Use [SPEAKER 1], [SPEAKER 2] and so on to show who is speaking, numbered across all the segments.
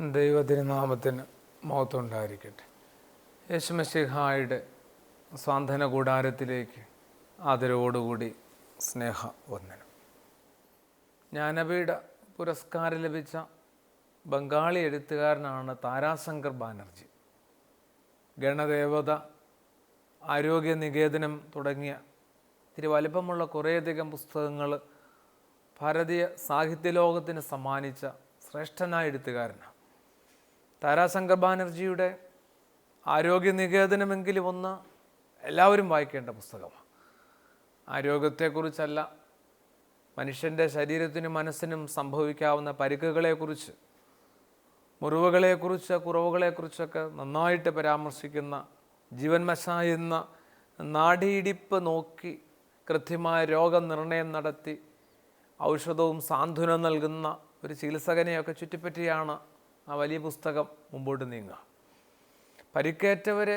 [SPEAKER 1] ദൈവതിരുനാമത്തിന് മഹത്വം ഉണ്ടായിരിക്കട്ടെ. യേശുമശിഹായുടെ സ്വാന്തന കൂടാരത്തിലേക്ക് ആദരവോടുകൂടി സ്നേഹവന്ദനം. ജ്ഞാനപീഠ പുരസ്കാരം ലഭിച്ച ബംഗാളി എഴുത്തുകാരനാണ് താരാശങ്കർ ബാനർജി. ഗണദേവത, ആരോഗ്യനികേതനം തുടങ്ങിയ ഇത്തിരി വലിപ്പമുള്ള കുറേയധികം പുസ്തകങ്ങൾ ഭാരതീയ സാഹിത്യലോകത്തിന് സമ്മാനിച്ച ശ്രേഷ്ഠനായ എഴുത്തുകാരനാണ്. താരാശങ്കർ ബാനർജിയുടെ ആരോഗ്യനികേതനമെങ്കിലും ഒന്ന് എല്ലാവരും വായിക്കേണ്ട പുസ്തകമാണ്. ആരോഗ്യത്തെക്കുറിച്ചല്ല, മനുഷ്യൻ്റെ ശരീരത്തിനും മനസ്സിനും സംഭവിക്കാവുന്ന പരിക്കുകളെക്കുറിച്ച്, മുറിവുകളെക്കുറിച്ച്, കുറവുകളെക്കുറിച്ചൊക്കെ നന്നായിട്ട് പരാമർശിക്കുന്ന, ജീവൻ മശായുന്ന നാഡിയിടിപ്പ് നോക്കി കൃത്യമായ രോഗനിർണയം നടത്തി ഔഷധവും സാന്ത്വനം നൽകുന്ന ഒരു ചികിത്സകനെയൊക്കെ ചുറ്റിപ്പറ്റിയാണ് ആ വലിയ പുസ്തകം മുമ്പോട്ട് നീങ്ങുക. പരിക്കേറ്റവരെ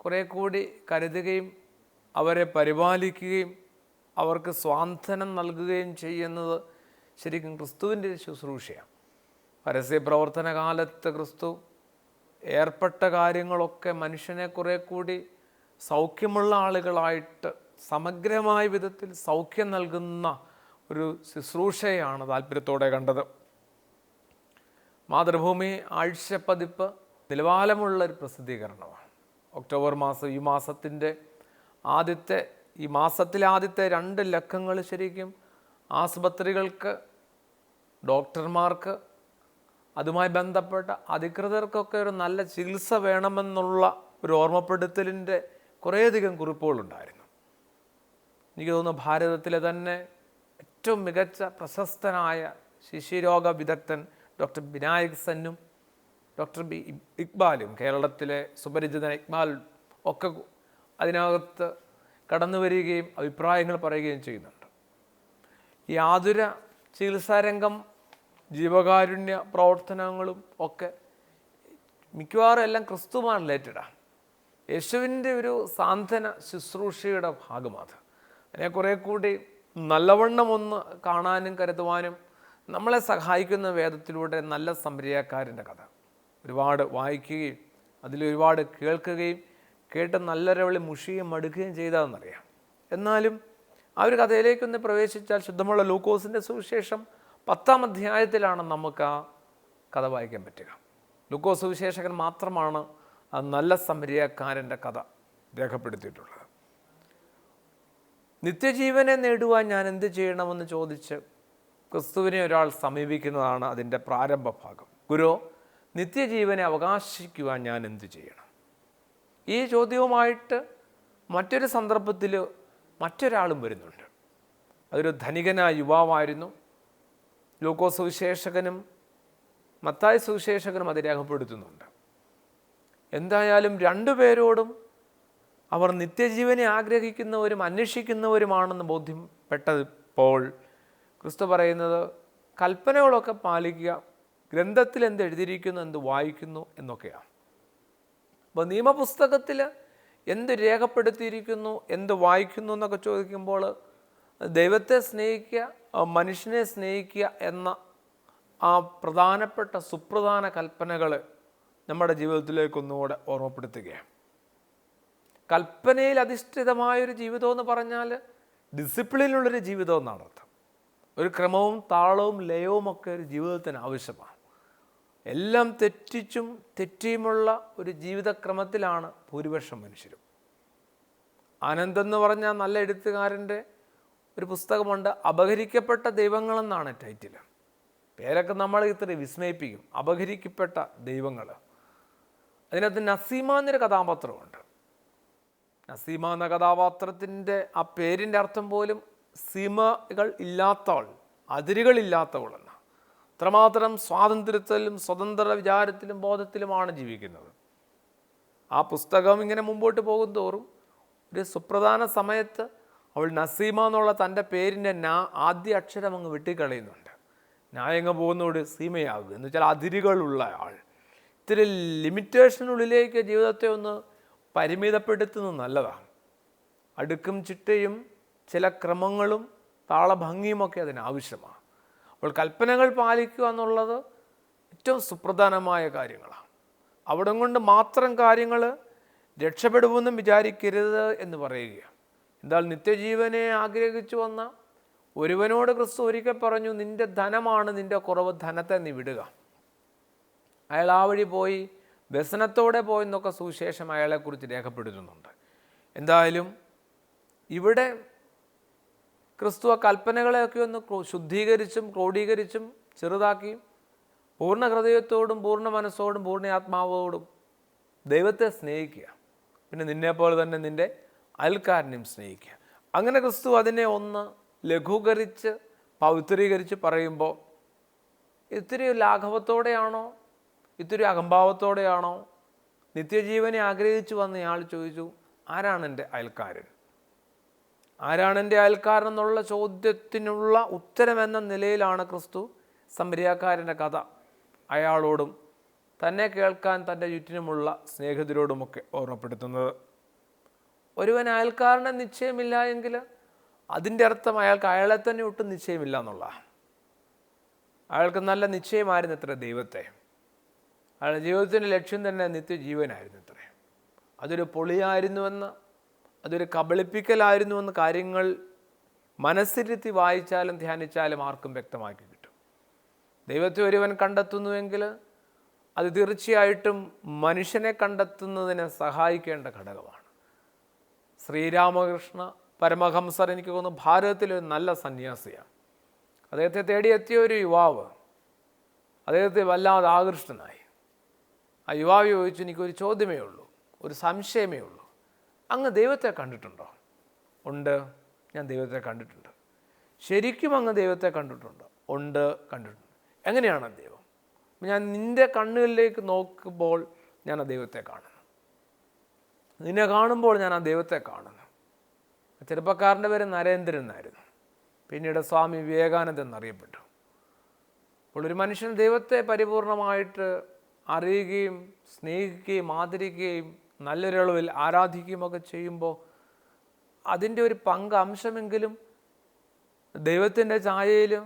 [SPEAKER 1] കുറേ കൂടി കരുതുകയും അവരെ പരിപാലിക്കുകയും അവർക്ക് സ്വാന്തനം നൽകുകയും ചെയ്യുന്നത് ശരിക്കും ക്രിസ്തുവിൻ്റെ ശുശ്രൂഷയാണ്. പരസ്യപ്രവർത്തന കാലത്ത് ക്രിസ്തു ഏർപ്പെട്ട കാര്യങ്ങളൊക്കെ മനുഷ്യനെ കുറേ കൂടി സൗഖ്യമുള്ള ആളുകളായിട്ട് സമഗ്രമായ വിധത്തിൽ സൗഖ്യം നൽകുന്ന ഒരു ശുശ്രൂഷയാണ് താല്പര്യത്തോടെ കണ്ടത്. മാതൃഭൂമി ആഴ്ചപ്പതിപ്പ് നിലവാരമുള്ളൊരു പ്രസിദ്ധീകരണമാണ്. ഒക്ടോബർ മാസം, ഈ മാസത്തിലെ ആദ്യത്തെ 2 ലക്കങ്ങൾ ശരിക്കും ആസ്പത്രികൾക്ക്, ഡോക്ടർമാർക്ക്, അതുമായി ബന്ധപ്പെട്ട അധികൃതർക്കൊക്കെ ഒരു നല്ല ചികിത്സ വേണമെന്നുള്ള ഒരു ഓർമ്മപ്പെടുത്തലിൻ്റെ കുറേയധികം കുറിപ്പുകളുണ്ടായിരുന്നു. എനിക്ക് തോന്നുന്നു ഭാരതത്തിലെ തന്നെ ഏറ്റവും മികച്ച പ്രശസ്തനായ ശിശുരോഗ വിദഗ്ധൻ ഡോക്ടർ വിനായക് സെന്നും ഡോക്ടർ ഇക്ബാലും, കേരളത്തിലെ സുപരിചിതൻ ഇക്ബാൽ ഒക്കെ അതിനകത്ത് കടന്നു വരികയും അഭിപ്രായങ്ങൾ പറയുകയും ചെയ്യുന്നുണ്ട്. ഈ ആതുര ചികിത്സാരംഗം, ജീവകാരുണ്യ പ്രവർത്തനങ്ങളും ഒക്കെ മിക്കവാറും എല്ലാം ക്രിസ്തുവുമായി റിലേറ്റഡാണ്. യേശുവിൻ്റെ ഒരു സാന്ത്വന ശുശ്രൂഷയുടെ ഭാഗമാണ്. അതിനെ കുറേ കൂടി നല്ലവണ്ണം ഒന്ന് കാണാനും കരുതുവാനും നമ്മളെ സഹായിക്കുന്ന വേദത്തിലൂടെ നല്ല സമരിയാക്കാരൻ്റെ കഥ ഒരുപാട് വായിക്കുകയും അതിലൊരുപാട് കേൾക്കുകയും കേട്ട് നല്ലൊരവളി മുഷിയും മടുക്കുകയും ചെയ്തതെന്നറിയാം. എന്നാലും ആ ഒരു കഥയിലേക്കൊന്ന് പ്രവേശിച്ചാൽ ശുദ്ധമുള്ള ലൂക്കോസിൻ്റെ സുവിശേഷം 10-ാം അധ്യായത്തിലാണ് നമുക്ക് ആ കഥ വായിക്കാൻ പറ്റുക. ലൂക്കോസ് സുവിശേഷകൻ മാത്രമാണ് ആ നല്ല സമരിയാക്കാരൻ്റെ കഥ രേഖപ്പെടുത്തിയിട്ടുള്ളത്. നിത്യജീവനെ നേടുവാൻ ഞാൻ എന്ത് ചെയ്യണമെന്ന് ചോദിച്ച് ക്രിസ്തുവിനെ ഒരാൾ സമീപിക്കുന്നതാണ് അതിൻ്റെ പ്രാരംഭ ഭാഗം. ഗുരു, നിത്യജീവനെ അവകാശിക്കുവാൻ ഞാൻ എന്ത് ചെയ്യണം? ഈ ചോദ്യവുമായിട്ട് മറ്റൊരു സന്ദർഭത്തിൽ മറ്റൊരാളും വരുന്നുണ്ട്. അതൊരു ധനികനായ യുവാവായിരുന്നു. ലൂക്കോസ് സുവിശേഷകനും മത്തായി സുവിശേഷകനും അത് രേഖപ്പെടുത്തുന്നുണ്ട്. എന്തായാലും 2 പേരോടും അവർ നിത്യജീവനെ ആഗ്രഹിക്കുന്നവരും അന്വേഷിക്കുന്നവരുമാണെന്ന് ബോധ്യപ്പെട്ടപ്പോൾ ക്രിസ്തു പറയുന്നത് കൽപ്പനകളൊക്കെ പാലിക്കുക, ഗ്രന്ഥത്തിൽ എന്ത് എഴുതിയിരിക്കുന്നു, എന്ത് വായിക്കുന്നു എന്നൊക്കെയാണ്. അപ്പോൾ നിയമപുസ്തകത്തിൽ എന്ത് രേഖപ്പെടുത്തിയിരിക്കുന്നു, എന്ത് വായിക്കുന്നു എന്നൊക്കെ ചോദിക്കുമ്പോൾ ദൈവത്തെ സ്നേഹിക്കുക, മനുഷ്യനെ സ്നേഹിക്കുക എന്ന ആ പ്രധാനപ്പെട്ട സുപ്രധാന കൽപ്പനകൾ നമ്മുടെ ജീവിതത്തിലേക്കൊന്നുകൂടെ ഓർമ്മപ്പെടുത്തുകയാണ്. കൽപ്പനയിൽ അധിഷ്ഠിതമായൊരു ജീവിതം എന്ന് പറഞ്ഞാൽ ഡിസിപ്ലിനുള്ളൊരു ജീവിതം എന്നാണ് അർത്ഥം. ഒരു ക്രമവും താളവും ലയവും ഒക്കെ ഒരു ജീവിതത്തിന് ആവശ്യമാണ്. എല്ലാം തെറ്റിയുമുള്ള ഒരു ജീവിതക്രമത്തിലാണ് ഭൂരിപക്ഷം മനുഷ്യരും. ആനന്ദ് എന്ന് പറഞ്ഞാൽ നല്ല എഴുത്തുകാരൻ്റെ ഒരു പുസ്തകമുണ്ട്, അപഹരിക്കപ്പെട്ട ദൈവങ്ങളെന്നാണ് ടൈറ്റിൽ. പേരൊക്കെ നമ്മൾ ഇത്ര വിസ്മയിപ്പിക്കും. അപഹരിക്കപ്പെട്ട ദൈവങ്ങൾ. അതിനകത്ത് നസീമ എന്നൊരു കഥാപാത്രമുണ്ട്. നസീമ എന്ന കഥാപാത്രത്തിൻ്റെ ആ പേരിൻ്റെ അർത്ഥം പോലും സീമകൾ ഇല്ലാത്തവൾ, അതിരുകളില്ലാത്തവൾ എന്ന. അത്രമാത്രം സ്വാതന്ത്ര്യത്തിലും സ്വതന്ത്ര വിചാരത്തിലും ബോധത്തിലുമാണ് ജീവിക്കുന്നത്. ആ പുസ്തകം ഇങ്ങനെ മുമ്പോട്ട് പോകും തോറും ഒരു സുപ്രധാന സമയത്ത് അവൾ നസീമ എന്നുള്ള തൻ്റെ പേരിൻ്റെ ആദ്യ അക്ഷരം അങ്ങ് വെട്ടിക്കളയുന്നുണ്ട്. ന്യായങ്ങ് പോകുന്നതോട് സീമയാകുക എന്ന് വെച്ചാൽ അതിരുകളുള്ള ആൾ. ഇത്തിരി ലിമിറ്റേഷനുള്ളിലേക്ക് ജീവിതത്തെ ഒന്ന് പരിമിതപ്പെടുത്തുന്നത് നല്ലതാണ്. അടുക്കും ചിട്ടയും ചില ക്രമങ്ങളും താളഭംഗിയുമൊക്കെ അതിനാവശ്യമാണ്. അപ്പോൾ കൽപ്പനകൾ പാലിക്കുക എന്നുള്ളത് ഏറ്റവും സുപ്രധാനമായ കാര്യങ്ങളാണ്. അവിടെ കൊണ്ട് മാത്രം കാര്യങ്ങൾ രക്ഷപ്പെടുമെന്നും വിചാരിക്കരുത് എന്ന് പറയുകയാണ്. എന്നാൽ നിത്യജീവനെ ആഗ്രഹിച്ചു വന്ന ഒരുവനോട് ക്രിസ്തു ഒരിക്കൽ പറഞ്ഞു, നിൻ്റെ ധനമാണ് നിൻ്റെ കുറവ്, ധനത്തെ നീ വിടുക. അയാൾ ആ വഴി പോയി വ്യസനത്തോടെ പോയെന്നൊക്കെ സുവിശേഷം അയാളെക്കുറിച്ച് രേഖപ്പെടുത്തുന്നുണ്ട്. എന്തായാലും ഇവിടെ ക്രിസ്തു ആ കൽപ്പനകളെയൊക്കെ ഒന്ന് ശുദ്ധീകരിച്ചും ക്രോഡീകരിച്ചും ചെറുതാക്കിയും പൂർണ്ണ ഹൃദയത്തോടും പൂർണ്ണ മനസ്സോടും പൂർണ്ണ ആത്മാവോടും ദൈവത്തെ സ്നേഹിക്കുക, പിന്നെ നിന്നെപ്പോലെ തന്നെ നിൻ്റെ അയൽക്കാരനെയും സ്നേഹിക്കുക. അങ്ങനെ ക്രിസ്തു അതിനെ ഒന്ന് ലഘൂകരിച്ച് പവിത്രീകരിച്ച് പറയുമ്പോൾ, ഇത്തിരി ലാഘവത്തോടെയാണോ ഇത്തിരി അഹംഭാവത്തോടെയാണോ നിത്യജീവനെ ആഗ്രഹിച്ചു വന്നയാൾ ചോദിച്ചു, ആരാണ് എൻ്റെ അയൽക്കാരൻ? ആരാണ് എൻ്റെ അയൽക്കാരൻ എന്നുള്ള ചോദ്യത്തിനുള്ള ഉത്തരമെന്ന നിലയിലാണ് ക്രിസ്തു സമരിയാക്കാരൻ്റെ കഥ അയാളോടും തന്നെ കേൾക്കാൻ തൻ്റെ ചുറ്റിനുമുള്ള സ്നേഹിതരോടുമൊക്കെ ഓർമ്മപ്പെടുത്തുന്നത്. ഒരുവൻ അയൽക്കാരനെ നിശ്ചയമില്ല എങ്കിൽ അതിൻ്റെ അർത്ഥം അയാൾക്ക് അയാളെ തന്നെ ഒട്ടും നിശ്ചയമില്ല എന്നുള്ളതാണ്. അയാൾക്ക് നല്ല നിശ്ചയമായിരുന്നു ഇത്ര ദൈവത്തെ. അയാളുടെ ജീവിതത്തിൻ്റെ ലക്ഷ്യം തന്നെ നിത്യജീവനായിരുന്നു ഇത്ര. അതൊരു പൊളിയായിരുന്നുവെന്ന്, അതൊരു കബളിപ്പിക്കലായിരുന്നുവെന്ന് കാര്യങ്ങൾ മനസ്സിരുത്തി വായിച്ചാലും ധ്യാനിച്ചാലും ആർക്കും വ്യക്തമാക്കി കിട്ടും. ദൈവത്തെ ഒരുവൻ കണ്ടെത്തുന്നുവെങ്കിൽ അത് തീർച്ചയായിട്ടും മനുഷ്യനെ കണ്ടെത്തുന്നതിന് സഹായിക്കേണ്ട ഘടകമാണ്. ശ്രീരാമകൃഷ്ണ പരമഹംസർ എനിക്ക് തോന്നുന്നു ഭാരതത്തിലൊരു നല്ല സന്യാസിയാണ്. അദ്ദേഹത്തെ തേടിയെത്തിയ ഒരു യുവാവ് അദ്ദേഹത്തെ വല്ലാതെ ആകൃഷ്ടനായി. ആ യുവാവ് ചോദിച്ചു, എനിക്കൊരു ചോദ്യമേ ഉള്ളൂ, ഒരു സംശയമേ ഉള്ളൂ, അങ്ങ് ദൈവത്തെ കണ്ടിട്ടുണ്ടോ? ഉണ്ട്, ഞാൻ ദൈവത്തെ കണ്ടിട്ടുണ്ട്. ശരിക്കും അങ്ങ് ദൈവത്തെ കണ്ടിട്ടുണ്ടോ? ഉണ്ട്, കണ്ടിട്ടുണ്ട്. എങ്ങനെയാണ് ദൈവം? ഞാൻ നിൻ്റെ കണ്ണുകളിലേക്ക് നോക്കുമ്പോൾ ഞാൻ ആ ദൈവത്തെ കാണുന്നു, നിന്നെ കാണുമ്പോൾ ഞാൻ ആ ദൈവത്തെ കാണുന്നു. ചെറുപ്പക്കാരൻ്റെ പേര് നരേന്ദ്രൻ എന്നായിരുന്നു, പിന്നീട് സ്വാമി വിവേകാനന്ദൻ എന്നറിയപ്പെട്ടു. അപ്പോൾ ഒരു മനുഷ്യൻ ദൈവത്തെ പരിപൂർണമായിട്ട് അറിയുകയും സ്നേഹിക്കുകയും ആദരിക്കുകയും നല്ലൊരളവിൽ ആരാധിക്കുകയും ഒക്കെ ചെയ്യുമ്പോൾ അതിൻ്റെ ഒരു അംശമെങ്കിലും ദൈവത്തിൻ്റെ ഛായയിലും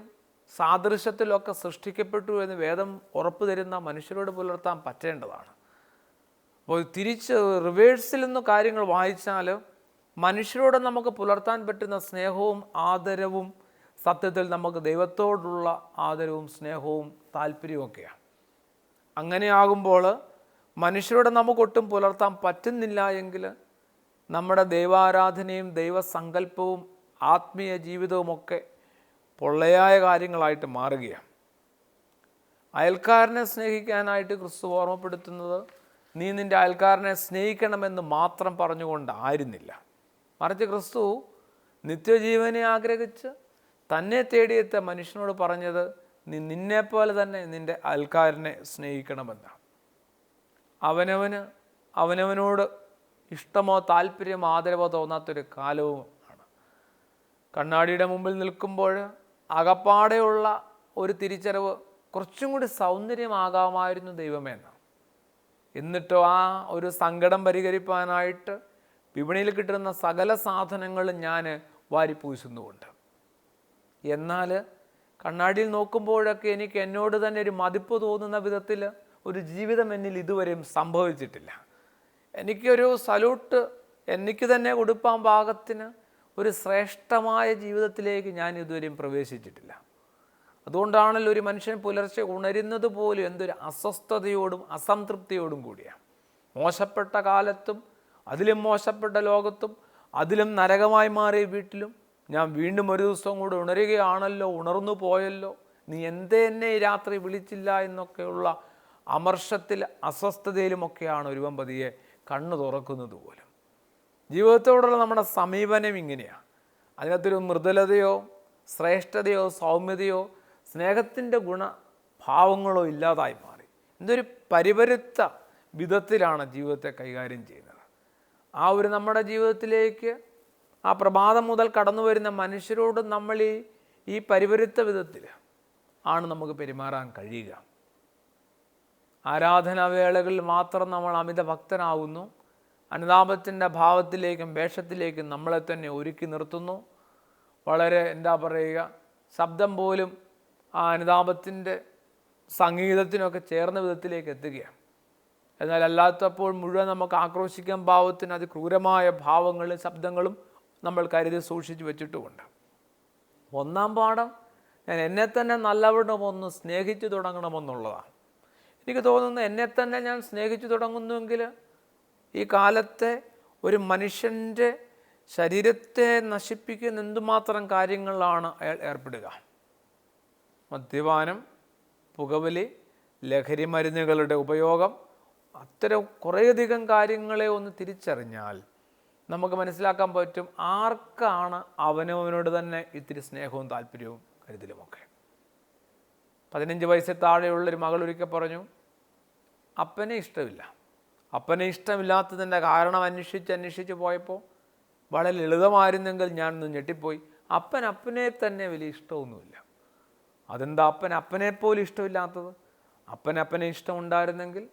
[SPEAKER 1] സാദൃശ്യത്തിലൊക്കെ സൃഷ്ടിക്കപ്പെട്ടു എന്ന് വേദം ഉറപ്പ് തരുന്ന മനുഷ്യരോട് പുലർത്താൻ പറ്റേണ്ടതാണ്. അപ്പോൾ തിരിച്ച് റിവേഴ്സിൽ നിന്ന് കാര്യങ്ങൾ വായിച്ചാൽ മനുഷ്യരോട് നമുക്ക് പുലർത്താൻ പറ്റുന്ന സ്നേഹവും ആദരവും സത്യത്തിൽ നമുക്ക് ദൈവത്തോടുള്ള ആദരവും സ്നേഹവും താല്പര്യവും ഒക്കെയാണ്. അങ്ങനെയാകുമ്പോൾ മനുഷ്യരോട് നമുക്കൊട്ടും പുലർത്താൻ പറ്റുന്നില്ല എങ്കിൽ നമ്മുടെ ദൈവാരാധനയും ദൈവസങ്കല്പവും ആത്മീയ ജീവിതവുമൊക്കെ പൊള്ളയായ കാര്യങ്ങളായിട്ട് മാറുകയാണ്. അയൽക്കാരനെ സ്നേഹിക്കാനായിട്ട് ക്രിസ്തു ഓർമ്മപ്പെടുത്തുന്നത് നീ നിൻ്റെ അയൽക്കാരനെ സ്നേഹിക്കണമെന്ന് മാത്രം പറഞ്ഞുകൊണ്ടായിരുന്നില്ല. മറിച്ച് ക്രിസ്തു നിത്യജീവനെ ആഗ്രഹിച്ച് തന്നെ തേടിയെത്ത മനുഷ്യനോട് പറഞ്ഞത് നീ നിന്നെപ്പോലെ തന്നെ നിൻ്റെ അയൽക്കാരനെ സ്നേഹിക്കണമെന്നാണ്. അവനവനോട് ഇഷ്ടമോ താല്പര്യമോ ആദരവോ തോന്നാത്തൊരു കാലവും ആണ്. കണ്ണാടിയുടെ മുമ്പിൽ നിൽക്കുമ്പോൾ അകപ്പാടെയുള്ള ഒരു തിരിച്ചറിവ് കുറച്ചും കൂടി സൗന്ദര്യമാകാമായിരുന്നു ദൈവമെന്ന്. എന്നിട്ടോ ആ ഒരു സങ്കടം പരിഹരിക്കാനായിട്ട് വിപണിയിൽ കിട്ടുന്ന സകല സാധനങ്ങളും ഞാൻ വാരിപ്പൂശുന്നുമുണ്ട്. എന്നാൽ കണ്ണാടിയിൽ നോക്കുമ്പോഴൊക്കെ എനിക്ക് എന്നോട് തന്നെ ഒരു മതിപ്പ് തോന്നുന്ന വിധത്തിൽ ഒരു ജീവിതം എന്നിൽ ഇതുവരെയും സംഭവിച്ചിട്ടില്ല. എനിക്കൊരു സല്യൂട്ട് എനിക്ക് തന്നെ കൊടുക്കാൻ പാകത്തിന് ഒരു ശ്രേഷ്ഠമായ ജീവിതത്തിലേക്ക് ഞാൻ ഇതുവരെയും പ്രവേശിച്ചിട്ടില്ല. അതുകൊണ്ടാണല്ലോ ഒരു മനുഷ്യൻ പുലർച്ചെ ഉണരുന്നത് പോലും എന്തൊരു അസ്വസ്ഥതയോടും അസംതൃപ്തിയോടും കൂടിയാണ്. മോശപ്പെട്ട കാലത്തും അതിലും മോശപ്പെട്ട ലോകത്തും അതിലും നരകമായി മാറിയ വീട്ടിലും ഞാൻ വീണ്ടും ഒരു ദിവസം കൂടെ ഉണരുകയാണല്ലോ, ഉണർന്നു പോയല്ലോ, നീ എന്തേ എന്നെ ഈ രാത്രി വിളിച്ചില്ല എന്നൊക്കെയുള്ള അമർഷത്തിൽ അസ്വസ്ഥതയിലുമൊക്കെയാണ് ഒരുവൻ പതിയെ കണ്ണു തുറക്കുന്നത് പോലും. ജീവിതത്തോടുള്ള നമ്മുടെ സമീപനം ഇങ്ങനെയാണ്. അതിനകത്തൊരു മൃദുലതയോ ശ്രേഷ്ഠതയോ സൗമ്യതയോ സ്നേഹത്തിൻ്റെ ഗുണഭാവങ്ങളോ ഇല്ലാതായി മാറി. എന്തൊരു പരിപരുത്ത വിധത്തിലാണ് ജീവിതത്തെ കൈകാര്യം ചെയ്യുന്നത്. ആ ഒരു നമ്മുടെ ജീവിതത്തിലേക്ക് ആ പ്രഭാതം മുതൽ കടന്നു വരുന്ന മനുഷ്യരോട് നമ്മൾ ഈ പരിപരുത്ത വിധത്തിൽ ആണ് നമുക്ക് പെരുമാറാൻ കഴിയുക. ആരാധനാവേളകളിൽ മാത്രം നമ്മൾ അമിത ഭക്തനാകുന്നു. അനുതാപത്തിൻ്റെ ഭാവത്തിലേക്കും വേഷത്തിലേക്കും നമ്മളെ തന്നെ ഒരുക്കി നിർത്തുന്നു. വളരെ ശബ്ദം പോലും ആ അനുതാപത്തിൻ്റെ സംഗീതത്തിനൊക്കെ ചേർന്ന വിധത്തിലേക്ക് എത്തുകയാണ്. എന്നാൽ അല്ലാത്തപ്പോൾ മുഴുവൻ നമുക്ക് ആക്രോശിക്കാൻ ഭാവത്തിന് അതിക്രൂരമായ ഭാവങ്ങളും ശബ്ദങ്ങളും നമ്മൾ കരുതി സൂക്ഷിച്ചു വെച്ചിട്ടുമുണ്ട്. ഒന്നാം പാഠം, ഞാൻ എന്നെ തന്നെ നല്ലവണ്ണം ഒന്ന് സ്നേഹിച്ചു തുടങ്ങണമെന്നുള്ളതാണ്. എനിക്ക് തോന്നുന്നു എന്നെ തന്നെ ഞാൻ സ്നേഹിച്ചു തുടങ്ങുന്നുവെങ്കിൽ ഈ കാലത്തെ ഒരു മനുഷ്യൻ്റെ ശരീരത്തെ നശിപ്പിക്കുന്ന എന്തുമാത്രം കാര്യങ്ങളിലാണ് അയാൾ ഏർപ്പെടുക. മദ്യപാനം, പുകവലി, ലഹരി മരുന്നുകളുടെ ഉപയോഗം, അത്തരം കുറേയധികം കാര്യങ്ങളെ ഒന്ന് തിരിച്ചറിഞ്ഞാൽ നമുക്ക് മനസ്സിലാക്കാൻ പറ്റും ആർക്കാണ് അവനവനോട് തന്നെ ഇത്തിരി സ്നേഹവും താല്പര്യവും കരുതലുമൊക്കെ. 15 വയസ്സിൽ താഴെയുള്ളൊരു മകൾ ഒരിക്കൽ പറഞ്ഞു, അപ്പനെ ഇഷ്ടമില്ല. അപ്പനെ ഇഷ്ടമില്ലാത്തതിൻ്റെ കാരണം അന്വേഷിച്ച് പോയപ്പോൾ വളരെ ലളിതമായിരുന്നെങ്കിൽ ഞാനൊന്ന് ഞെട്ടിപ്പോയി. അപ്പനെ തന്നെ വലിയ ഇഷ്ടമൊന്നുമില്ല. അതെന്താ അപ്പനെപ്പോലും ഇഷ്ടമില്ലാത്തത്? അപ്പനെ ഇഷ്ടമുണ്ടായിരുന്നെങ്കിൽ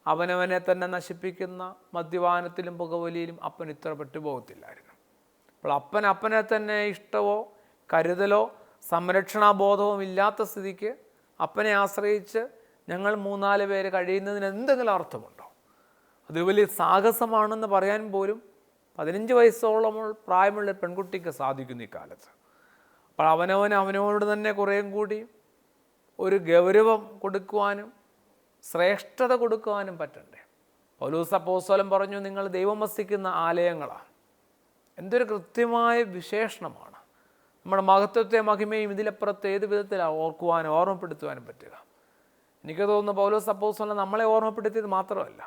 [SPEAKER 1] അവനവനെ തന്നെ നശിപ്പിക്കുന്ന മദ്യപാനത്തിലും പുകവലിയിലും അപ്പൻ ഇത്ര പെട്ടുപോകത്തില്ലായിരുന്നു. അപ്പോൾ അപ്പനെ തന്നെ ഇഷ്ടമോ കരുതലോ സംരക്ഷണാബോധവും ഇല്ലാത്ത സ്ഥിതിക്ക് അപ്പനെ ആശ്രയിച്ച് ഞങ്ങൾ 3-4 പേര് കഴിയുന്നതിന് എന്തെങ്കിലും അർത്ഥമുണ്ടോ? അത് വലിയ സാഹസമാണെന്ന് പറയാൻ പോലും 15 വയസ്സോളം പ്രായമുള്ള പെൺകുട്ടിക്ക് സാധിക്കുന്നു ഈ കാലത്ത്. അപ്പോൾ അവനവനോട് തന്നെ കുറേയും കൂടി ഒരു ഗൗരവം കൊടുക്കുവാനും ശ്രേഷ്ഠത കൊടുക്കുവാനും പറ്റണ്ടേ? പൗലോസ് അപ്പോസ്തലൻ പറഞ്ഞു, നിങ്ങൾ ദൈവം വസിക്കുന്ന ആലയങ്ങളാണ്. എന്തൊരു കൃത്യമായ വിശേഷണമാണ്. നമ്മുടെ മഹത്വത്തെ മഹിമയും ഇതിലപ്പുറത്ത് ഏത് വിധത്തിലാണ് ഓർക്കുവാനും ഓർമ്മപ്പെടുത്തുവാനും പറ്റുക? എനിക്ക് തോന്നുന്നു പൗലോസ് അപ്പോസ്തലൻ നമ്മളെ ഓർമ്മപ്പെടുത്തിയത് മാത്രമല്ല,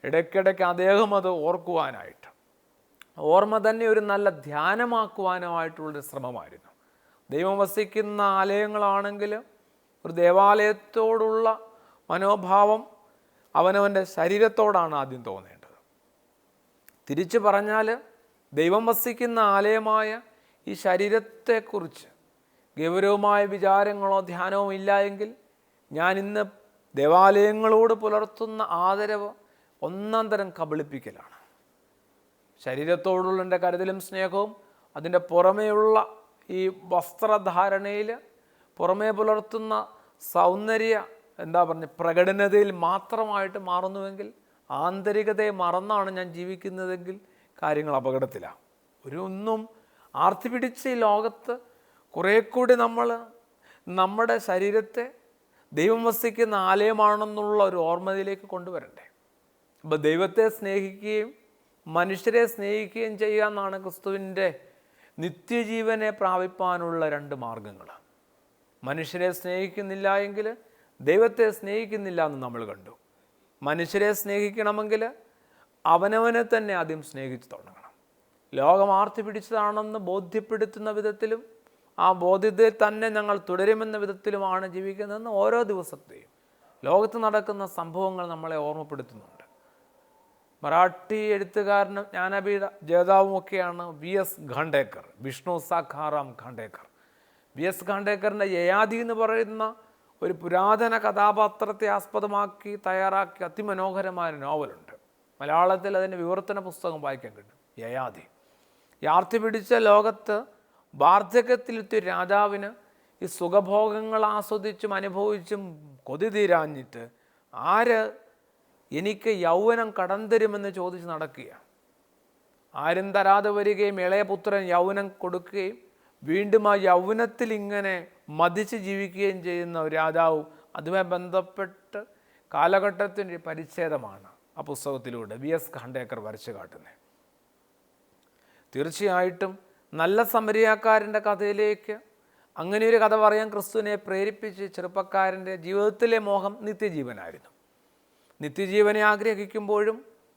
[SPEAKER 1] ഇടയ്ക്കിടയ്ക്ക് അദ്ദേഹം അത് ഓർക്കുവാനായിട്ട്, ഓർമ്മ തന്നെ ഒരു നല്ല ധ്യാനമാക്കുവാനുമായിട്ടുള്ളൊരു ശ്രമമായിരുന്നു. ദൈവം വസിക്കുന്ന ആലയങ്ങളാണെങ്കിൽ ഒരു ദേവാലയത്തോടുള്ള മനോഭാവം അവനവൻ്റെ ശരീരത്തോടാണ് ആദ്യം തോന്നേണ്ടത്. തിരിച്ചു പറഞ്ഞാൽ ദൈവം വസിക്കുന്ന ആലയമായ ഈ ശരീരത്തെക്കുറിച്ച് ഗൗരവമായ വിചാരങ്ങളോ ധ്യാനമോ ഇല്ല എങ്കിൽ ഞാൻ ഇന്ന് ദേവാലയങ്ങളോട് പുലർത്തുന്ന ആദരവ് ഒന്നാം തരം കബളിപ്പിക്കലാണ്. ശരീരത്തോടുള്ള എൻ്റെ കരുതലും സ്നേഹവും അതിൻ്റെ പുറമേയുള്ള ഈ വസ്ത്രധാരണയിൽ പുറമേ പുലർത്തുന്ന സൗന്ദര്യ പ്രകടനതയിൽ മാത്രമായിട്ട് മാറുന്നുവെങ്കിൽ, ആന്തരികതയെ മറന്നാണ് ഞാൻ ജീവിക്കുന്നതെങ്കിൽ കാര്യങ്ങൾ അപകടത്തിലാണ്. ഒന്നും ആർത്തി പിടിച്ച് ഈ ലോകത്ത് കുറേ കൂടി നമ്മൾ നമ്മുടെ ശരീരത്തെ ദൈവം വസിക്കുന്ന ആലയമാണെന്നുള്ള ഒരു ഓർമ്മയിലേക്ക് കൊണ്ടുവരണ്ടേ? അപ്പോൾ ദൈവത്തെ സ്നേഹിക്കുകയും മനുഷ്യരെ സ്നേഹിക്കുകയും ചെയ്യുക എന്നാണ് ക്രിസ്തുവിൻ്റെ നിത്യജീവനെ പ്രാപിപ്പാനുള്ള 2 മാർഗങ്ങൾ. മനുഷ്യരെ സ്നേഹിക്കുന്നില്ല എങ്കിൽ ദൈവത്തെ സ്നേഹിക്കുന്നില്ല എന്ന് നമ്മൾ കണ്ടു. മനുഷ്യരെ സ്നേഹിക്കണമെങ്കിൽ അവനവനെ തന്നെ ആദ്യം സ്നേഹിച്ചു തുടങ്ങണം. ലോകം ആർത്തി പിടിച്ചതാണെന്ന് ബോധ്യപ്പെടുത്തുന്ന വിധത്തിലും ആ ബോധ്യതയിൽ തന്നെ ഞങ്ങൾ തുടരുമെന്ന വിധത്തിലുമാണ് ജീവിക്കുന്നതെന്ന് ഓരോ ദിവസത്തെയും ലോകത്ത് നടക്കുന്ന സംഭവങ്ങൾ നമ്മളെ ഓർമ്മപ്പെടുത്തുന്നുണ്ട്. മറാഠി എഴുത്തുകാരനും ജ്ഞാനപീഠ ജേതാവുമൊക്കെയാണ് V.S. ഖാണ്ടേക്കർ, വിഷ്ണു സാഖാറാം ഖാണ്ടേക്കർ. V.S. ഖാണ്ടേക്കറിൻ്റെ യയാതി എന്ന് പറയുന്ന ഒരു പുരാതന കഥാപാത്രത്തെ ആസ്പദമാക്കി തയ്യാറാക്കിയ അതിമനോഹരമായ നോവലുണ്ട്. മലയാളത്തിൽ അതിൻ്റെ വിവർത്തന പുസ്തകം വായിക്കാൻ കിട്ടും. യയാതി. യാർത്തി പിടിച്ച ലോകത്ത് വാർദ്ധക്യത്തിലെത്തിയ രാജാവിന് ഈ സുഖഭോഗങ്ങൾ ആസ്വദിച്ചും അനുഭവിച്ചും കൊതി തീരാഞ്ഞിട്ട് ആര് എനിക്ക് യൗവനം കടം തരുമെന്ന് ചോദിച്ച് നടക്കുകയാണ്. ആരും തരാതെ വരികയും ഇളയപുത്രൻ യൗവനം കൊടുക്കുകയും വീണ്ടും ആ യൗവനത്തിൽ ഇങ്ങനെ മതിച്ച് ജീവിക്കുകയും ചെയ്യുന്ന ഒരു രാജാവും അതുമായി ബന്ധപ്പെട്ട് കാലഘട്ടത്തിൻ്റെ പരിച്ഛേദമാണ് ആ പുസ്തകത്തിലൂടെ V.S. ഖാണ്ടേക്കർ വരച്ചു കാട്ടുന്നത്. തീർച്ചയായിട്ടും നല്ല സമരിയാക്കാരൻ്റെ കഥയിലേക്ക് അങ്ങനെയൊരു കഥ പറയാൻ ക്രിസ്തുവിനെ പ്രേരിപ്പിച്ച് ചെറുപ്പക്കാരൻ്റെ ജീവിതത്തിലെ മോഹം നിത്യജീവനായിരുന്നു. നിത്യജീവനെ ആഗ്രഹിക്കുമ്പോഴും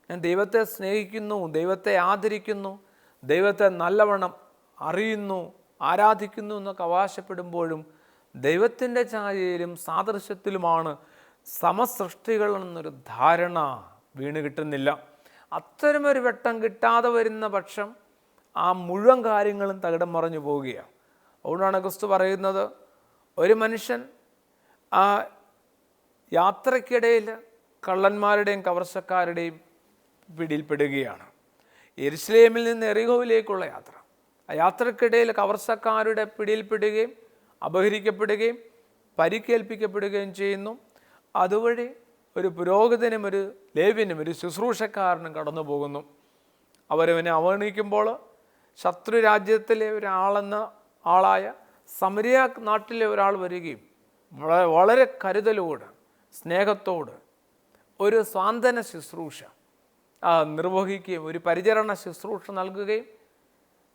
[SPEAKER 1] ഞാൻ ദൈവത്തെ സ്നേഹിക്കുന്നു, ദൈവത്തെ ആദരിക്കുന്നു, ദൈവത്തെ നല്ലവണ്ണം അറിയുന്നു, ആരാധിക്കുന്നു എന്നൊക്കെ അവകാശപ്പെടുമ്പോഴും ദൈവത്തിൻ്റെ ഛായയിലും സാദൃശ്യത്തിലുമാണ് സമസൃഷ്ടികൾ എന്നൊരു ധാരണ വീണ് കിട്ടുന്നില്ല. അത്തരമൊരു വെട്ടം കിട്ടാതെ വരുന്ന പക്ഷം ആ മുഴുവൻ കാര്യങ്ങളും തകിടം മറിഞ്ഞു പോവുകയാണ്. അതുകൊണ്ടാണ് ക്രിസ്തു പറയുന്നത്, ഒരു മനുഷ്യൻ ആ യാത്രയ്ക്കിടയിൽ കള്ളന്മാരുടെയും കവർച്ചക്കാരുടെയും പിടിയിൽപ്പെടുകയാണ്. യെരുശലേമിൽ നിന്ന് എറിഹോവിലേക്കുള്ള യാത്ര. ആ യാത്രക്കിടയിൽ കവർച്ചക്കാരുടെ പിടിയിൽപ്പെടുകയും അപഹരിക്കപ്പെടുകയും പരിക്കേൽപ്പിക്കപ്പെടുകയും ചെയ്യുന്നു. അതുവഴി ഒരു പുരോഹിതനും ഒരു ലേവ്യനും ഒരു ശുശ്രൂഷക്കാരനും കടന്നു പോകുന്നു. അവരവനെ അവഗണിക്കുമ്പോൾ ശത്രു രാജ്യത്തിലെ ആളായ സമരിയ നാട്ടിലെ ഒരാൾ വരികയും വളരെ കരുതലോട് സ്നേഹത്തോട് ഒരു സ്വാന്തന ശുശ്രൂഷ നിർവഹിക്കുകയും ഒരു പരിചരണ ശുശ്രൂഷ നൽകുകയും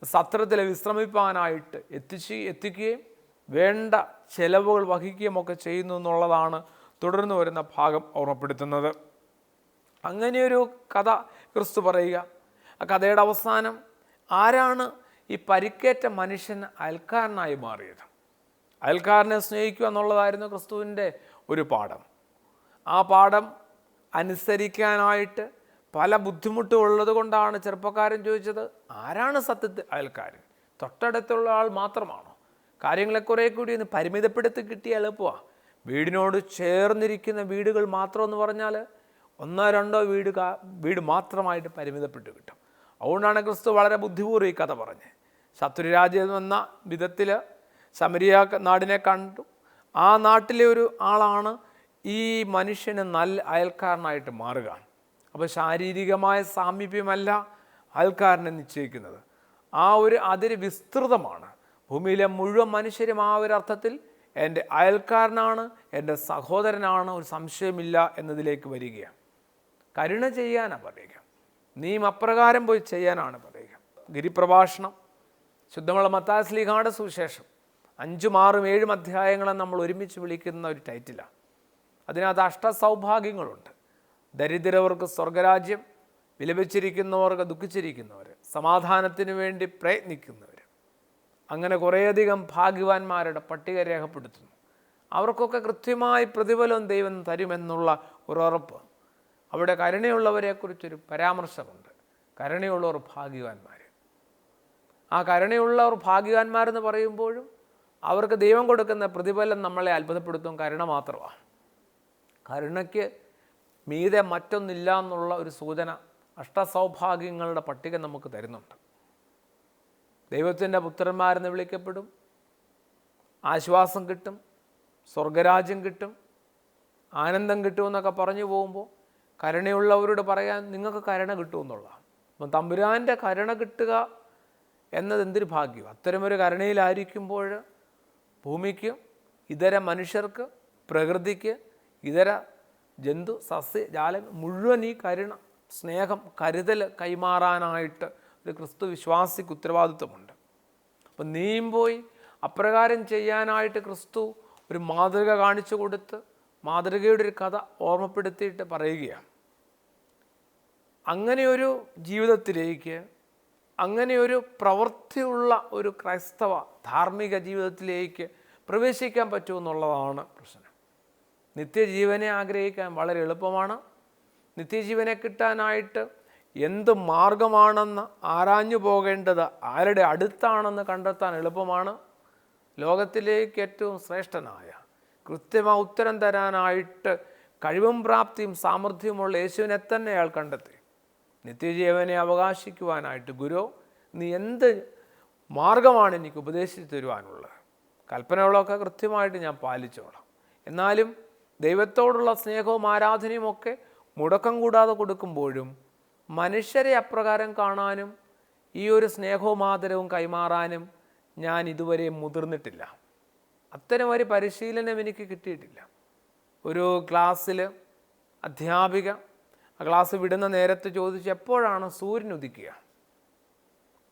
[SPEAKER 1] സത്രത്തിൽ വിശ്രമിപ്പാനായിട്ട് എത്തിക്കുകയും വേണ്ട ചെലവുകൾ വഹിക്കുകയും ഒക്കെ ചെയ്യുന്നു എന്നുള്ളതാണ് തുടർന്ന് വരുന്ന ഭാഗം ഓർമ്മപ്പെടുത്തുന്നത്. അങ്ങനെയൊരു കഥ ക്രിസ്തു പറയുക. ആ കഥയുടെ അവസാനം ആരാണ് ഈ പരിക്കേറ്റ മനുഷ്യന് അയൽക്കാരനായി മാറിയത്? അയൽക്കാരനെ സ്നേഹിക്കുക എന്നുള്ളതായിരുന്നു ക്രിസ്തുവിൻ്റെ ഒരു പാഠം. ആ പാഠം അനുസരിക്കാനായിട്ട് പല ബുദ്ധിമുട്ടും ഉള്ളത് കൊണ്ടാണ് ചെറുപ്പക്കാരൻ ചോദിച്ചത്, ആരാണ് സത്യത്തിൽ അയൽക്കാരൻ? തൊട്ടടുത്തുള്ള ആൾ മാത്രമാണോ? കാര്യങ്ങളെ കുറേ കൂടി ഒന്ന് പരിമിതപ്പെടുത്തി കിട്ടിയ എളുപ്പമാണ്. വീടിനോട് ചേർന്നിരിക്കുന്ന വീടുകൾ മാത്രം എന്ന് പറഞ്ഞാൽ 1-2 വീട് മാത്രമായിട്ട് പരിമിതപ്പെട്ട് കിട്ടും. അതുകൊണ്ടാണ് ക്രിസ്തു വളരെ ബുദ്ധിപൂർവ്വം ഈ കഥ പറഞ്ഞത്. ശത്രുരാജ്യം എന്ന വിധത്തിൽ സമരിയ നാടിനെ കണ്ടു. ആ നാട്ടിലെ ഒരു ആളാണ് ഈ മനുഷ്യന് നല്ല അയൽക്കാരനായിട്ട് മാറുക. അപ്പോൾ ശാരീരികമായ സാമീപ്യമല്ല അയൽക്കാരനെ നിശ്ചയിക്കുന്നത്, ആ ഒരു അതിര് വിസ്തൃതമാണ്. ഭൂമിയിലെ മുഴുവൻ മനുഷ്യരും ആ ഒരു അർത്ഥത്തിൽ എൻ്റെ അയൽക്കാരനാണ്, എൻ്റെ സഹോദരനാണ്, ഒരു സംശയമില്ല എന്നതിലേക്ക് വരികയാണ്. കരുണ ചെയ്യാനാണ് പറയുക, നീ അപ്രകാരം പോയി ചെയ്യാനാണ് പറയുക. ഗിരിപ്രഭാഷണം, ശുദ്ധമുള്ള മത്തായി ശ്ലീഹായുടെ സുവിശേഷം 5, 6, 7 അധ്യായങ്ങളെ നമ്മൾ ഒരുമിച്ച് വിളിക്കുന്ന ഒരു ടൈറ്റിലാണ്. അതിനകത്ത് അഷ്ടസൗഭാഗ്യങ്ങളുണ്ട്. ദരിദ്രർക്ക് സ്വർഗരാജ്യം, വിലപിച്ചിരിക്കുന്നവർക്ക് ദുഃഖിച്ചിരിക്കുന്നവർ, സമാധാനത്തിന് വേണ്ടി പ്രയത്നിക്കുന്നവർ, അങ്ങനെ കുറേയധികം ഭാഗ്യവാന്മാരുടെ പട്ടിക രേഖപ്പെടുത്തുന്നു. അവർക്കൊക്കെ കൃത്യമായി പ്രതിഫലം ദൈവം തരുമെന്നുള്ള ഒരു ഉറപ്പ്. അവിടെ കരുണയുള്ളവരെക്കുറിച്ചൊരു പരാമർശമുണ്ട്. കരുണയുള്ളവർ ഭാഗ്യവാന്മാർ. ആ കരുണയുള്ളവർ ഭാഗ്യവാന്മാരെന്ന് പറയുമ്പോഴും അവർക്ക് ദൈവം കൊടുക്കുന്ന പ്രതിഫലം നമ്മളെ അത്ഭുതപ്പെടുത്തും. കരുണ മാത്രമാണ്. കരുണയ്ക്ക് മീതെ മറ്റൊന്നില്ല എന്നുള്ള ഒരു സൂചന അഷ്ടസൗഭാഗ്യങ്ങളുടെ പട്ടിക നമുക്ക് തരുന്നുണ്ട്. ദൈവത്തിൻ്റെ പുത്രന്മാരെന്ന് വിളിക്കപ്പെടും, ആശ്വാസം കിട്ടും, സ്വർഗരാജ്യം കിട്ടും, ആനന്ദം കിട്ടുമെന്നൊക്കെ പറഞ്ഞു പോകുമ്പോൾ കരുണയുള്ളവരോട് പറയാൻ നിങ്ങൾക്ക് കരുണ കിട്ടുമെന്നുള്ളതാണ്. അപ്പം തമ്പുരാൻ്റെ കരുണ കിട്ടുക എന്നത് എന്തൊരു ഭാഗ്യം. അത്തരമൊരു കരുണയിലായിരിക്കുമ്പോൾ ഭൂമിക്ക്, ഇതര മനുഷ്യർക്ക്, പ്രകൃതിക്ക്, ഇതര ജന്തു സസ്യ ജാലം മുഴുവൻ ഈ കരുണ, സ്നേഹം, കരുതൽ കൈമാറാനായിട്ട് ഒരു ക്രിസ്തു വിശ്വാസിക്ക് ഉത്തരവാദിത്വമുണ്ട്. അപ്പം നീയും പോയി അപ്രകാരം ചെയ്യാനായിട്ട് ക്രിസ്തു ഒരു മാതൃക കാണിച്ചു കൊടുത്ത് മാതൃകയുടെ ഒരു കഥ ഓർമ്മപ്പെടുത്തിയിട്ട് പറയുകയാണ്. അങ്ങനെയൊരു ജീവിതത്തിലേക്ക്, അങ്ങനെയൊരു പ്രവൃത്തിയുള്ള ഒരു ക്രൈസ്തവ ധാർമ്മിക ജീവിതത്തിലേക്ക് പ്രവേശിക്കാൻ പറ്റുമെന്നുള്ളതാണ് പ്രശ്നം. നിത്യജീവനെ ആഗ്രഹിക്കാൻ വളരെ എളുപ്പമാണ്. നിത്യജീവനെ കിട്ടാനായിട്ട് എന്ത് മാർഗമാണെന്ന് ആരാഞ്ഞു പോകേണ്ടത് ആരുടെ അടുത്താണെന്ന് കണ്ടെത്താൻ എളുപ്പമാണ്. ലോകത്തിലേക്ക് ഏറ്റവും ശ്രേഷ്ഠനായ, കൃത്യമായ ഉത്തരം തരാനായിട്ട് കഴിവും പ്രാപ്തിയും സാമർഥ്യമുള്ള യേശുവിനെ തന്നെ അയാൾ കണ്ടെത്തി. നിത്യജീവനെ അവകാശിക്കുവാനായിട്ട് ഗുരു, നീ എന്ത് മാർഗമാണ് എനിക്ക് ഉപദേശിച്ചു തരുവാനുള്ളത്? കൽപ്പനകളൊക്കെ കൃത്യമായിട്ട് ഞാൻ പാലിച്ചോളാം. എന്നാലും ദൈവത്തോടുള്ള സ്നേഹവും ആരാധനയും ഒക്കെ മുടക്കം കൂടാതെ കൊടുക്കുമ്പോഴും മനുഷ്യരെ അപ്രകാരം കാണാനും ഈ ഒരു സ്നേഹവും ആദരവും കൈമാറാനും ഞാൻ ഇതുവരെ മുതിർന്നിട്ടില്ല. അത്തരം ഒരു പരിശീലനം എനിക്ക് കിട്ടിയിട്ടില്ല. ഒരു ക്ലാസ്സിൽ അധ്യാപിക ആ ക്ലാസ് വിടുന്ന നേരത്ത് ചോദിച്ചു, എപ്പോഴാണ് സൂര്യൻ ഉദിക്കുക?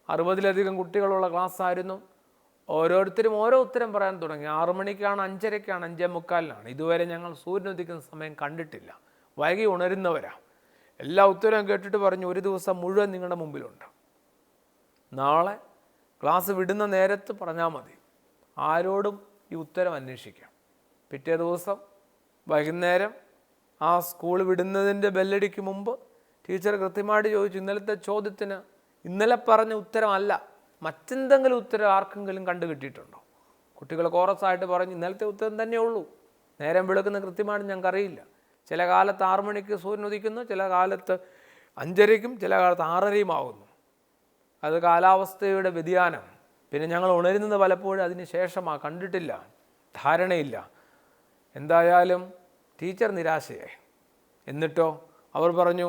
[SPEAKER 1] 60ലധികം കുട്ടികളുള്ള ക്ലാസ്സായിരുന്നു. ഓരോരുത്തരും ഓരോ ഉത്തരം പറയാൻ തുടങ്ങി. 6 മണിക്കാണ്, 5:30-ക്കാണ്, 5:45-നാണ്. ഇതുവരെ ഞങ്ങൾ സൂര്യൻ ഉദിക്കുന്ന സമയം കണ്ടിട്ടില്ല. വൈകി ഉണരുന്നവരാണ്. എല്ലാ ഉത്തരവും കേട്ടിട്ട് പറഞ്ഞു, ഒരു ദിവസം മുഴുവൻ നിങ്ങളുടെ മുമ്പിലുണ്ട്. നാളെ ക്ലാസ് വിടുന്ന നേരത്ത് പറഞ്ഞാൽ മതി. ആരോടും ഈ ഉത്തരം അന്വേഷിക്കാം. പിറ്റേ ദിവസം വൈകുന്നേരം ആ സ്കൂൾ വിടുന്നതിൻ്റെ ബെല്ലടിക്ക് മുമ്പ് ടീച്ചർ കൃത്യമായിട്ട് ചോദിച്ചു, ഇന്നലത്തെ ചോദ്യത്തിന് ഇന്നലെ പറഞ്ഞ ഉത്തരമല്ല, മറ്റെന്തെങ്കിലും ഉത്തരം ആർക്കെങ്കിലും കണ്ടു കിട്ടിയിട്ടുണ്ടോ? കുട്ടികൾ കോറസായിട്ട് പറഞ്ഞു, ഇന്നലത്തെ ഉത്തരം തന്നെ ഉള്ളൂ. നേരം വെളുക്കുന്ന കൃത്യമായിട്ട് ഞങ്ങൾക്കറിയില്ല. ചില കാലത്ത് 6 മണിക്ക് സൂര്യൻ ഉദിക്കുന്നു, ചില കാലത്ത് 5:30-ക്കും, ചില കാലത്ത് 6:30-യും ആകുന്നു. അത് കാലാവസ്ഥയുടെ വ്യതിയാനം. പിന്നെ ഞങ്ങൾ ഉണരുന്നത് പലപ്പോഴും അതിന് ശേഷമാണ്, കണ്ടിട്ടില്ല, ധാരണയില്ല. എന്തായാലും ടീച്ചർ നിരാശയായി. എന്നിട്ടോ അവർ പറഞ്ഞു,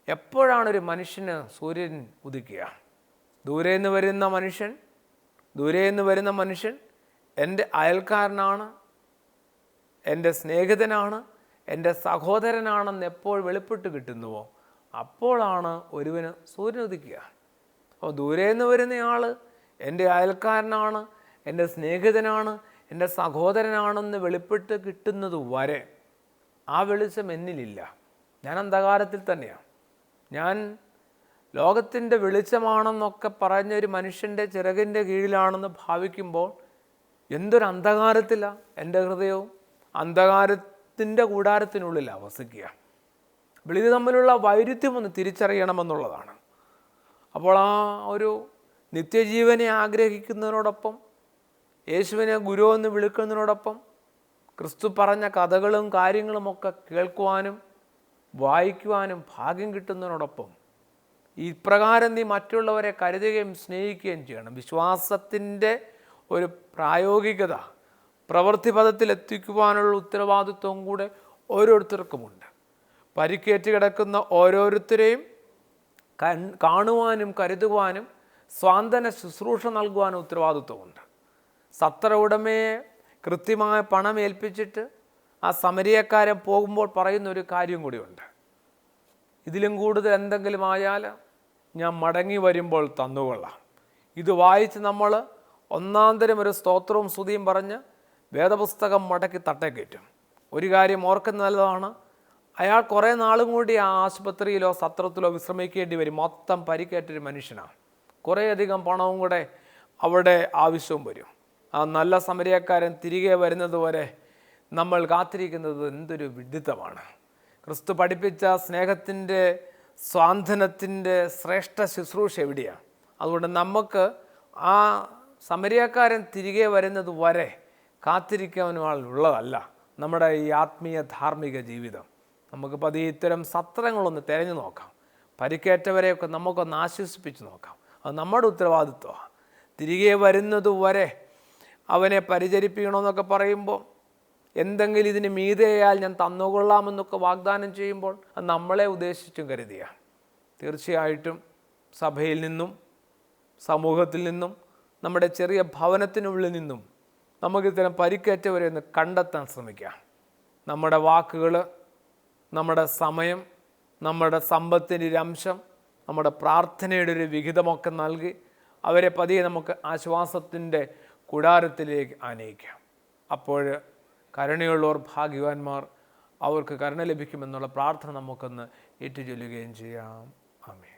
[SPEAKER 1] എപ്പോഴാണ് ഒരു മനുഷ്യന് സൂര്യൻ ഉദിക്കുക? ദൂരെ നിന്ന് വരുന്ന മനുഷ്യൻ എൻ്റെ അയൽക്കാരനാണ്, എൻ്റെ സ്നേഹിതനാണ്, എൻ്റെ സഹോദരനാണെന്ന് എപ്പോൾ വെളിപ്പെട്ട് കിട്ടുന്നുവോ അപ്പോഴാണ് ഒരുവന് സൂര്യൻ ഉദിക്കുക. അപ്പോൾ ദൂരെ നിന്ന് വരുന്നയാൾ എൻ്റെ അയൽക്കാരനാണ്, എൻ്റെ സ്നേഹിതനാണ്, എൻ്റെ സഹോദരനാണെന്ന് വെളിപ്പെട്ട് കിട്ടുന്നത് വരെ ആ വെളിച്ചം എന്നിലില്ല. ഞാൻ അന്ധകാരത്തിൽ തന്നെയാണ്. ഞാൻ ലോകത്തിൻ്റെ വെളിച്ചമാണെന്നൊക്കെ പറഞ്ഞൊരു മനുഷ്യൻ്റെ ചിറകിൻ്റെ കീഴിലാണെന്ന് ഭാവിക്കുമ്പോൾ എന്തൊരു അന്ധകാരത്തിലാണ് എൻ്റെ ഹൃദയവും. അന്ധകാരത്തിൻ്റെ കൂടാരത്തിനുള്ളിൽ വസിക്കുക. അപ്പോൾ ഇത് തമ്മിലുള്ള വൈരുദ്ധ്യം ഒന്ന് തിരിച്ചറിയണമെന്നുള്ളതാണ്. അപ്പോൾ ആ ഒരു നിത്യജീവനെ ആഗ്രഹിക്കുന്നതിനോടൊപ്പം, യേശുവിനെ ഗുരു എന്ന് വിളിക്കുന്നതിനോടൊപ്പം, ക്രിസ്തു പറഞ്ഞ കഥകളും കാര്യങ്ങളുമൊക്കെ കേൾക്കുവാനും വായിക്കുവാനും ഭാഗ്യം കിട്ടുന്നതിനോടൊപ്പം ഇപ്രകാരം നീ മറ്റുള്ളവരെ കരുതുകയും സ്നേഹിക്കുകയും ചെയ്യണം. വിശ്വാസത്തിൻ്റെ ഒരു പ്രായോഗികത പ്രവൃത്തിപഥത്തിൽ എത്തിക്കുവാനുള്ള ഉത്തരവാദിത്വം കൂടെ ഓരോരുത്തർക്കുമുണ്ട്. പരിക്കേറ്റ് കിടക്കുന്ന ഓരോരുത്തരെയും കാണുവാനും കരുതുവാനും സ്വാന്തന ശുശ്രൂഷ നൽകുവാനും ഉത്തരവാദിത്വമുണ്ട്. സത്ര ഉടമയെ കൃത്യമായ പണം ഏൽപ്പിച്ചിട്ട് ആ സമരിയക്കാരൻ പോകുമ്പോൾ പറയുന്നൊരു കാര്യം കൂടിയുണ്ട്, ഇതിലും കൂടുതൽ എന്തെങ്കിലും ആയാൽ ഞാൻ മടങ്ങി വരുമ്പോൾ തന്നുകൊള്ളാം. ഇത് വായിച്ച് നമ്മൾ ഒന്നാന്തരം ഒരു സ്തോത്രവും സ്തുതിയും പറഞ്ഞ് വേദപുസ്തകം മടക്കി തട്ടേ കയറ്റും. ഒരു കാര്യം ഓർക്കുന്ന നല്ലതാണ്, അയാൾ കുറേ നാളും കൂടി ആ ആശുപത്രിയിലോ സത്രത്തിലോ വിശ്രമിക്കേണ്ടി വരും. മൊത്തം പരിക്കേറ്റൊരു മനുഷ്യനാണ്. കുറേയധികം പണവും കൂടെ അവിടെ ആവശ്യവും വരും. ആ നല്ല സമരിയക്കാരൻ തിരികെ വരുന്നത് വരെ നമ്മൾ കാത്തിരിക്കുന്നത് എന്തൊരു വിഡിത്തമാണ്. ക്രിസ്തു പഠിപ്പിച്ച സ്നേഹത്തിൻ്റെ സ്വാന്തനത്തിൻ്റെ ശ്രേഷ്ഠ ശുശ്രൂഷ എവിടെയാണ്? അതുകൊണ്ട് നമുക്ക് ആ സമരിയക്കാരൻ തിരികെ വരുന്നത് വരെ കാത്തിരിക്കാനുള്ളതല്ല നമ്മുടെ ഈ ആത്മീയ ധാർമ്മിക ജീവിതം. നമുക്ക് പതിയെ ഇത്തരം സത്രങ്ങളൊന്ന് തിരഞ്ഞു നോക്കാം. പരിക്കേറ്റവരെയൊക്കെ നമുക്കൊന്ന് ആശ്വസിപ്പിച്ച് നോക്കാം. അത് നമ്മുടെ ഉത്തരവാദിത്വമാണ്. തിരികെ വരുന്നത് വരെ അവനെ പരിചരിപ്പിക്കണമെന്നൊക്കെ പറയുമ്പോൾ, എന്തെങ്കിലും ഇതിന് മീതെയാൽ ഞാൻ തന്നുകൊള്ളാമെന്നൊക്കെ വാഗ്ദാനം ചെയ്യുമ്പോൾ അത് നമ്മളെ ഉദ്ദേശിച്ചും കരുതിയാണ്. തീർച്ചയായിട്ടും സഭയിൽ നിന്നും സമൂഹത്തിൽ നിന്നും നമ്മുടെ ചെറിയ ഭവനത്തിനുള്ളിൽ നിന്നും നമുക്കിത്തരം പരിക്കേറ്റവരെ ഒന്ന് കണ്ടെത്താൻ ശ്രമിക്കാം. നമ്മുടെ വാക്കുകൾ, നമ്മുടെ സമയം, നമ്മുടെ സമ്പത്തിൻ്റെ ഒരു അംശം, നമ്മുടെ പ്രാർത്ഥനയുടെ ഒരു വിഹിതമൊക്കെ നൽകി അവരെ പതിയെ നമുക്ക് ആശ്വാസത്തിൻ്റെ കൂടാരത്തിലേക്ക് ആനയിക്കാം. അപ്പോൾ കരുണയുള്ളവർ ഭാഗ്യവാന്മാർ, അവർക്ക് കരുണ ലഭിക്കുമെന്നുള്ള പ്രാർത്ഥന നമുക്കൊന്ന് ഏറ്റുചൊല്ലുകയും ചെയ്യാം. ആമേൻ.